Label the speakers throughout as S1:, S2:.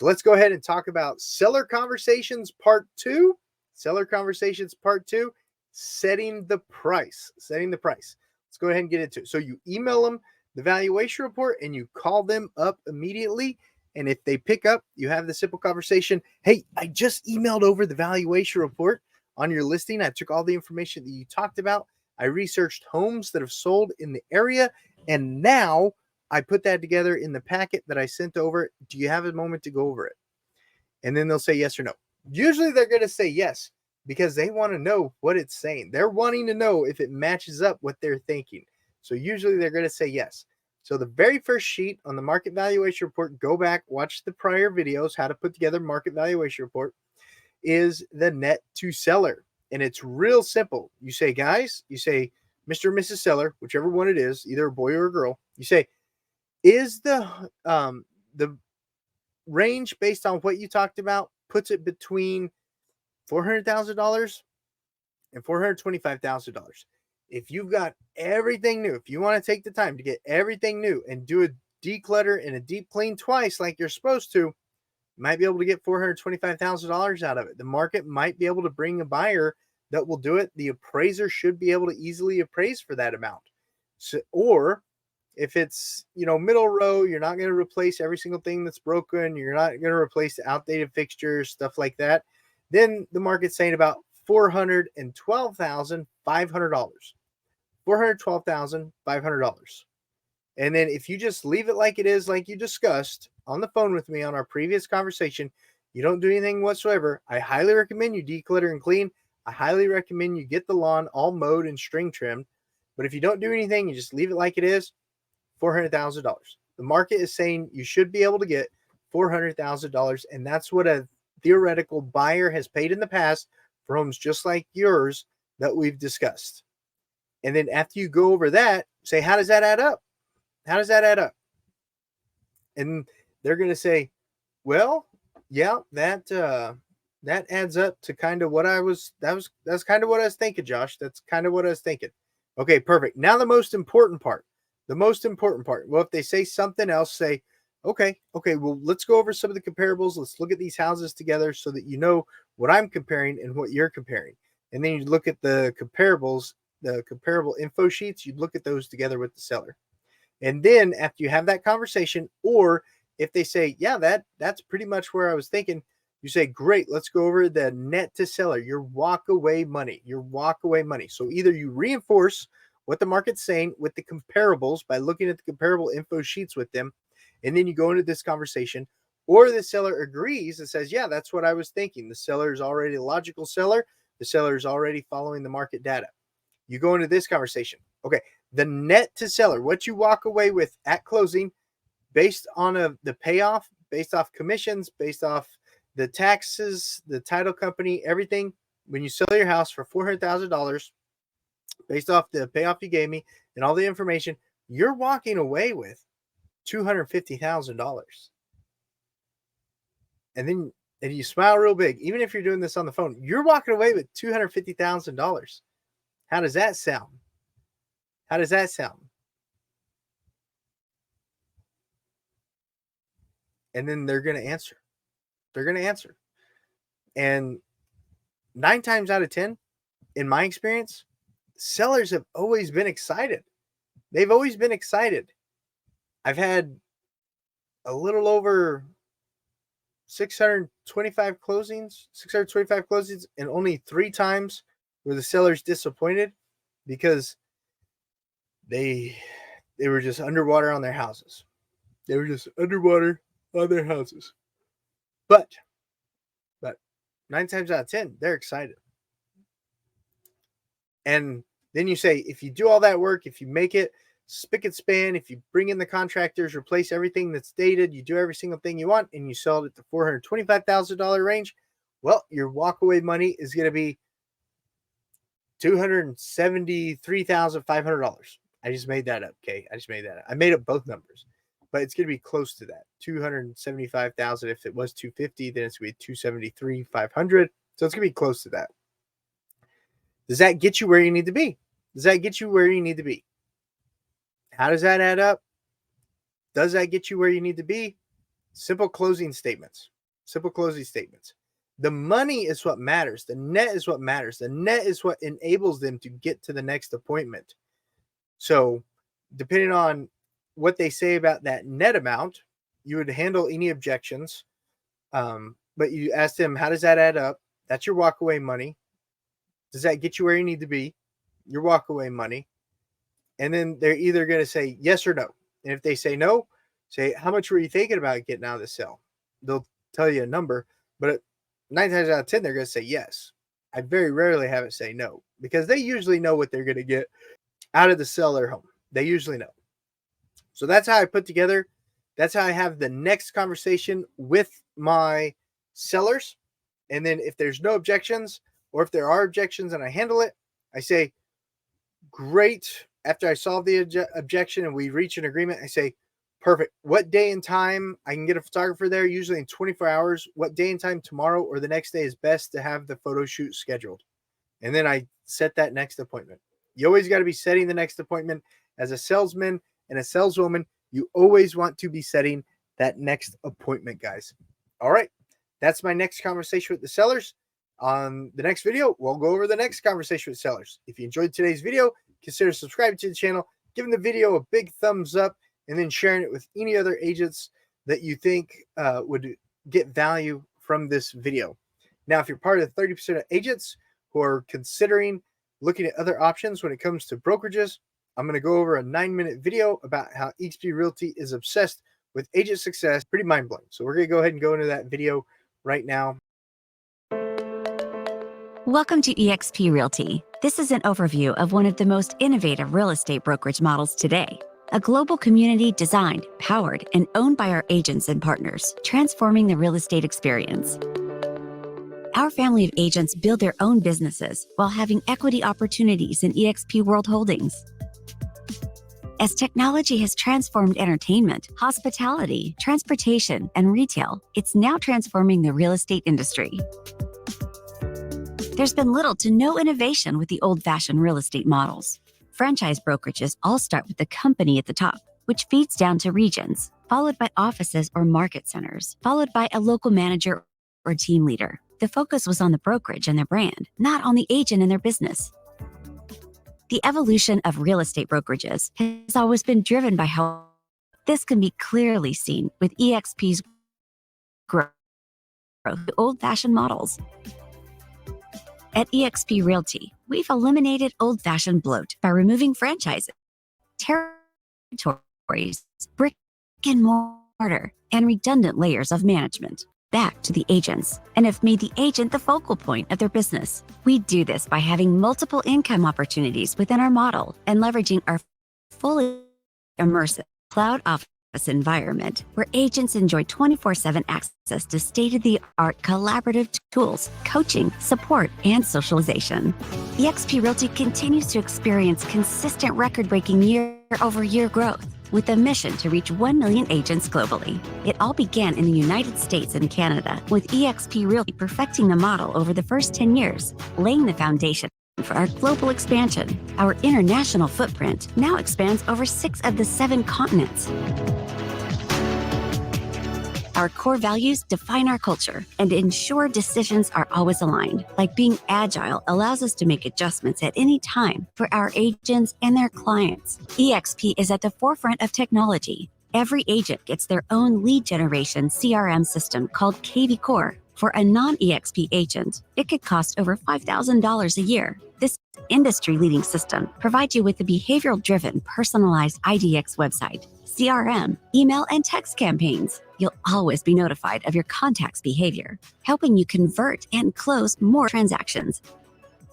S1: So let's go ahead and talk about seller conversations part 2. Seller conversations part 2, setting the price. Setting the price. Let's go ahead and get into it. So you email them the valuation report and you call them up immediately. And if they pick up, you have the simple conversation. Hey, I just emailed over the valuation report on your listing. I took all the information that you talked about. I researched homes that have sold in the area. And now I put that together in the packet that I sent over. Do you have a moment to go over it? And then they'll say yes or no. Usually they're going to say yes because they want to know what it's saying. They're wanting to know if it matches up what they're thinking. So usually they're going to say yes. So the very first sheet on the market valuation report, go back, watch the prior videos, how to put together market valuation report, is the net to seller. And it's real simple. You say, guys, you say, Mr. and Mrs. Seller, whichever one it is, either a boy or a girl, you say, is the range based on what you talked about puts it between $400,000 and $425,000. If you've got everything new, if you want to take the time to get everything new and do a declutter and a deep clean twice like you're supposed to, you might be able to get $425,000 out of it. The market might be able to bring a buyer that will do it. The appraiser should be able to easily appraise for that amount. So, or if it's, middle row, you're not going to replace every single thing that's broken. You're not going to replace the outdated fixtures, stuff like that. Then the market's saying about $412,500. $412,500. And then if you just leave it like it is, like you discussed on the phone with me on our previous conversation, you don't do anything whatsoever. I highly recommend you declutter and clean. I highly recommend you get the lawn all mowed and string trimmed. But if you don't do anything, you just leave it like it is, $400,000. The market is saying you should be able to get $400,000. And that's what a theoretical buyer has paid in the past for homes just like yours that we've discussed. And then after you go over that, say, how does that add up? How does that add up? And they're going to say, well, yeah, that adds up to kind of what that's kind of what I was thinking, Josh. That's kind of what I was thinking. Okay, perfect. Now the most important part. Well, if they say something else, say, okay, well, let's go over some of the comparables. Let's look at these houses together so that you know what I'm comparing and what you're comparing. And then you look at the comparables, the comparable info sheets, you look at those together with the seller. And then after you have that conversation, or if they say, yeah, that's pretty much where I was thinking, you say, great, let's go over the net to seller, your walk away money. So either you reinforce what the market's saying with the comparables by looking at the comparable info sheets with them, and then you go into this conversation, or the seller agrees and says, yeah, that's what I was thinking. The seller is already a logical seller. The seller is already following the market data. You go into this conversation. Okay, the net to seller, what you walk away with at closing based on the payoff, based off commissions, based off the taxes, the title company, everything. When you sell your house for $400,000, based off the payoff you gave me and all the information, you're walking away with $250,000. And then if you smile real big, even if you're doing this on the phone, you're walking away with $250,000. How does that sound? How does that sound? And then they're going to answer. And 9 times out of 10, in my experience, sellers have always been excited. They've always been excited. I've had a little over 625 closings, and only 3 times were the sellers disappointed because they were just underwater on their houses. But 9 times out of 10, they're excited. And then you say, if you do all that work, if you make it spick and span, if you bring in the contractors, replace everything that's dated, you do every single thing you want, and you sell it at the $425,000 range, well, your walkaway money is going to be $273,500. I just made that up, okay? I made up both numbers, but it's going to be close to that. $275,000. If it was $250,000, then it's going to be $273,500. So it's going to be close to that. Does that get you where you need to be? How does that add up? Does that get you where you need to be? Simple closing statements. Simple closing statements. The money is what matters. The net is what matters. The net is what enables them to get to the next appointment. So, depending on what they say about that net amount, you would handle any objections. But you ask them, how does that add up? That's your walkaway money. Does that get you where you need to be? Your walkaway money. And then they're either going to say yes or no. And if they say no, say, how much were you thinking about getting out of the sale? They'll tell you a number, but 9 times out of 10, they're going to say yes. I very rarely have it say no, because they usually know what they're going to get out of the sell their home. They usually know. So that's how I put together. That's how I have the next conversation with my sellers. And then if there's no objections, or if there are objections and I handle it, I say, great. After I solve the objection and we reach an agreement, I say, perfect. What day and time I can get a photographer there? Usually in 24 hours. What day and time tomorrow or the next day is best to have the photo shoot scheduled? And then I set that next appointment. You always got to be setting the next appointment. As a salesman and a saleswoman, you always want to be setting that next appointment, guys. All right. That's my next conversation with the sellers. On the next video, we'll go over the next conversation with sellers. If you enjoyed today's video, consider subscribing to the channel, giving the video a big thumbs up, and then sharing it with any other agents that you think would get value from this video. Now, if you're part of the 30% of agents who are considering looking at other options when it comes to brokerages, I'm going to go over a 9-minute video about how eXp Realty is obsessed with agent success. Pretty mind-blowing. So we're going to go ahead and go into that video right now.
S2: Welcome to eXp Realty. This is an overview of one of the most innovative real estate brokerage models today. A global community designed, powered, and owned by our agents and partners, transforming the real estate experience. Our family of agents build their own businesses while having equity opportunities in eXp World Holdings. As technology has transformed entertainment, hospitality, transportation, and retail, it's now transforming the real estate industry. There's been little to no innovation with the old-fashioned real estate models. Franchise brokerages all start with the company at the top, which feeds down to regions, followed by offices or market centers, followed by a local manager or team leader. The focus was on the brokerage and their brand, not on the agent and their business. The evolution of real estate brokerages has always been driven by how this can be clearly seen with eXp's growth, old-fashioned models. At eXp Realty, we've eliminated old-fashioned bloat by removing franchises, territories, brick and mortar, and redundant layers of management back to the agents, and have made the agent the focal point of their business. We do this by having multiple income opportunities within our model and leveraging our fully immersive cloud office environment where agents enjoy 24/7 access to state-of-the-art collaborative tools, coaching, support, and socialization. eXp Realty continues to experience consistent record-breaking year-over-year growth with a mission to reach 1 million agents globally. It all began in the United States and Canada, with eXp Realty perfecting the model over the first 10 years, laying the foundation for our global expansion. Our international footprint now expands over 6 of the 7 continents. Our core values define our culture and ensure decisions are always aligned. Like being agile allows us to make adjustments at any time for our agents and their clients. eXp is at the forefront of technology. Every agent gets their own lead generation CRM system called KV Core. For a non-eXp agent, it could cost over $5,000 a year. This industry-leading system provides you with a behavioral-driven, personalized IDX website, CRM, email, and text campaigns. You'll always be notified of your contact's behavior, helping you convert and close more transactions.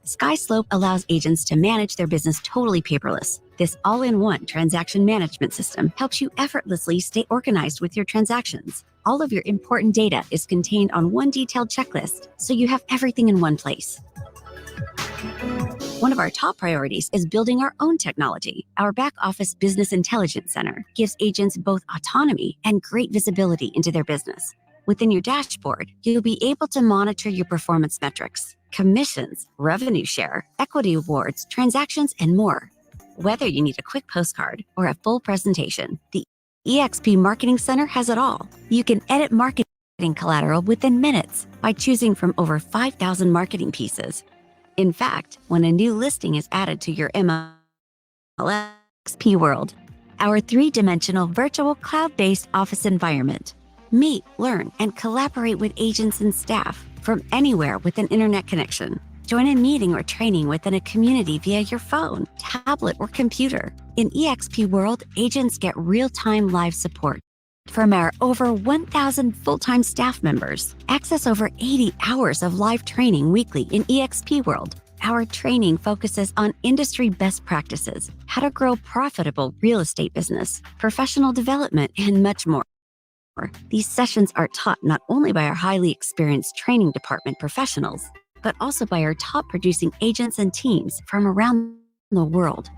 S2: SkySlope allows agents to manage their business totally paperless. This all-in-one transaction management system helps you effortlessly stay organized with your transactions. All of your important data is contained on one detailed checklist, so you have everything in one place. One of our top priorities is building our own technology. Our back office business intelligence center gives agents both autonomy and great visibility into their business. Within your dashboard, you'll be able to monitor your performance metrics, commissions, revenue share, equity awards, transactions, and more. Whether you need a quick postcard or a full presentation, the eXp Marketing Center has it all. You can edit marketing collateral within minutes by choosing from over 5,000 marketing pieces. In fact, when a new listing is added to your MLS eXp World, our three-dimensional virtual cloud-based office environment, meet, learn, and collaborate with agents and staff from anywhere with an internet connection. Join a meeting or training within a community via your phone, tablet, or computer. In eXp World, agents get real-time live support from our over 1,000 full-time staff members. Access over 80 hours of live training weekly in eXp World. Our training focuses on industry best practices, how to grow profitable real estate business, professional development, and much more. These sessions are taught not only by our highly experienced training department professionals, but also by our top producing agents and teams from around the world.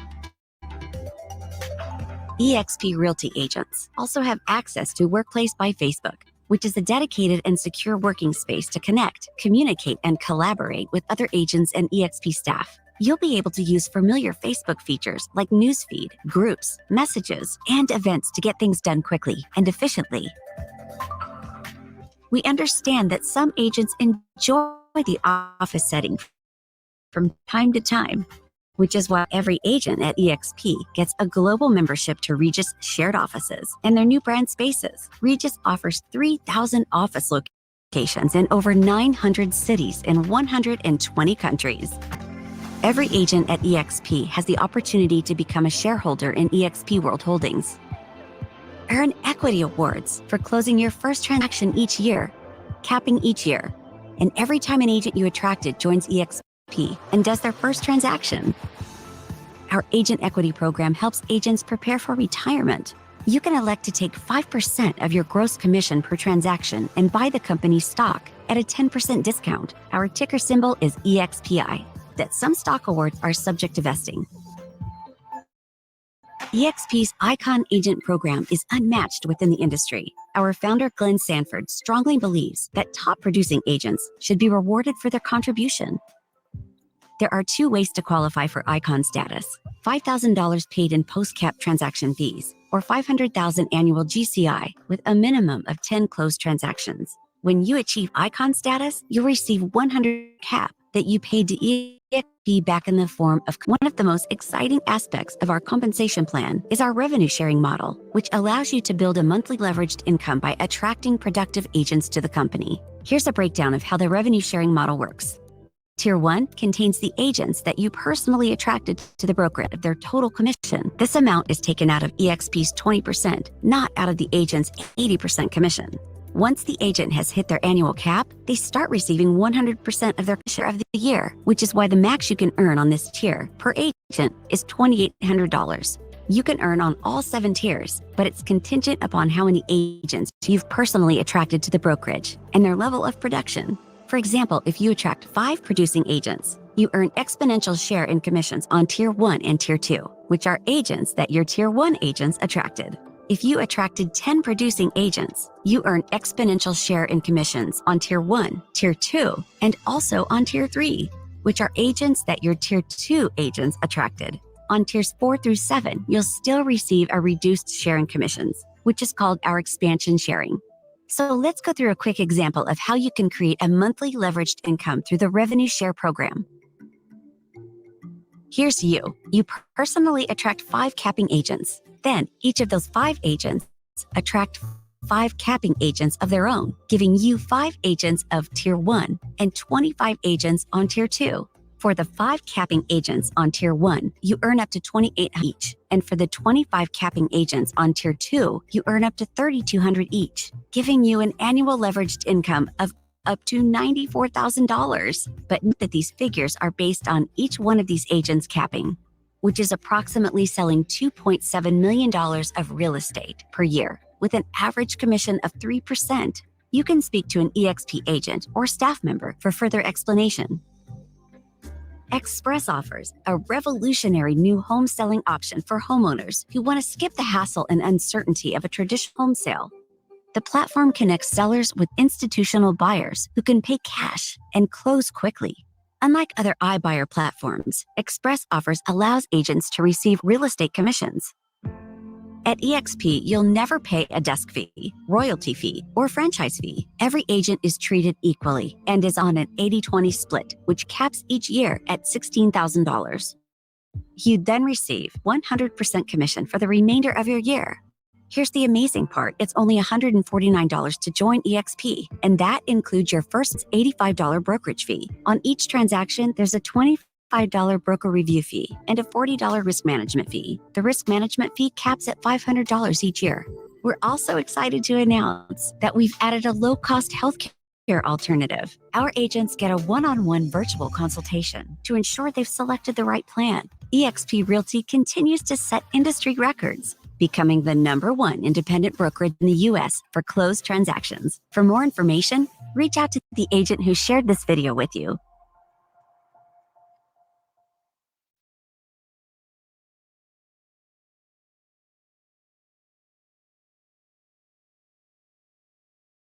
S2: eXp Realty agents also have access to Workplace by Facebook, which is a dedicated and secure working space to connect, communicate, and collaborate with other agents and eXp staff. You'll be able to use familiar Facebook features like newsfeed, groups, messages, and events to get things done quickly and efficiently. We understand that some agents enjoy the office setting from time to time, which is why every agent at eXp gets a global membership to Regus shared offices and their new brand spaces. Regus offers 3,000 office locations in over 900 cities in 120 countries. Every agent at eXp has the opportunity to become a shareholder in eXp World Holdings. Earn equity awards for closing your first transaction each year, capping each year, and every time an agent you attracted joins eXp and does their first transaction. Our agent equity program helps agents prepare for retirement. You can elect to take 5% of your gross commission per transaction and buy the company's stock at a 10% discount. Our ticker symbol is EXPI. That some stock awards are subject to vesting. eXp's Icon Agent Program is unmatched within the industry. Our founder, Glenn Sanford, strongly believes that top producing agents should be rewarded for their contribution. There are two ways to qualify for Icon status: $5,000 paid in post-cap transaction fees, or $500,000 annual GCI with a minimum of 10 closed transactions. When you achieve Icon status, you'll receive $100 cap that you paid to eXp back in the form of. One of the most exciting aspects of our compensation plan is our revenue sharing model, which allows you to build a monthly leveraged income by attracting productive agents to the company. Here's a breakdown of how the revenue sharing model works. Tier 1 contains the agents that you personally attracted to the brokerage of their total commission. This amount is taken out of eXp's 20%, not out of the agent's 80% commission. Once the agent has hit their annual cap, they start receiving 100% of their share of the year, which is why the max you can earn on this tier per agent is $2,800. You can earn on all 7 tiers, but it's contingent upon how many agents you've personally attracted to the brokerage and their level of production. For example, if you attract 5 producing agents, you earn exponential share in commissions on Tier 1 and Tier 2, which are agents that your Tier 1 agents attracted. If you attracted 10 producing agents, you earn exponential share in commissions on Tier 1, Tier 2, and also on Tier 3, which are agents that your Tier 2 agents attracted. On Tiers 4 through 7, you'll still receive a reduced share in commissions, which is called our expansion sharing. So let's go through a quick example of how you can create a monthly leveraged income through the revenue share program. Here's you. You personally attract 5 capping agents. Then each of those 5 agents attract 5 capping agents of their own, giving you 5 agents of Tier 1 and 25 agents on Tier 2. For the 5 capping agents on Tier 1, you earn up to $2,800 each. And for the 25 capping agents on Tier 2, you earn up to $3,200 each, giving you an annual leveraged income of up to $94,000. But note that these figures are based on each one of these agents capping, which is approximately selling $2.7 million of real estate per year with an average commission of 3%. You can speak to an eXp agent or staff member for further explanation. Express offers a revolutionary new home selling option for homeowners who want to skip the hassle and uncertainty of a traditional home sale. The platform connects sellers with institutional buyers who can pay cash and close quickly. Unlike other iBuyer platforms, Express Offers allows agents to receive real estate commissions. At eXp, you'll never pay a desk fee, royalty fee, or franchise fee. Every agent is treated equally and is on an 80-20 split, which caps each year at $16,000. You then receive 100% commission for the remainder of your year. Here's the amazing part. It's only $149 to join eXp, and that includes your first $85 brokerage fee. On each transaction, there's a $25 broker review fee and a $40 risk management fee. The risk management fee caps at $500 each year. We're also excited to announce that we've added a low-cost healthcare alternative. Our agents get a one-on-one virtual consultation to ensure they've selected the right plan. eXp Realty continues to set industry records, becoming the #1 independent brokerage in the U.S. for closed transactions. For more information, reach out to the agent who shared this video with you.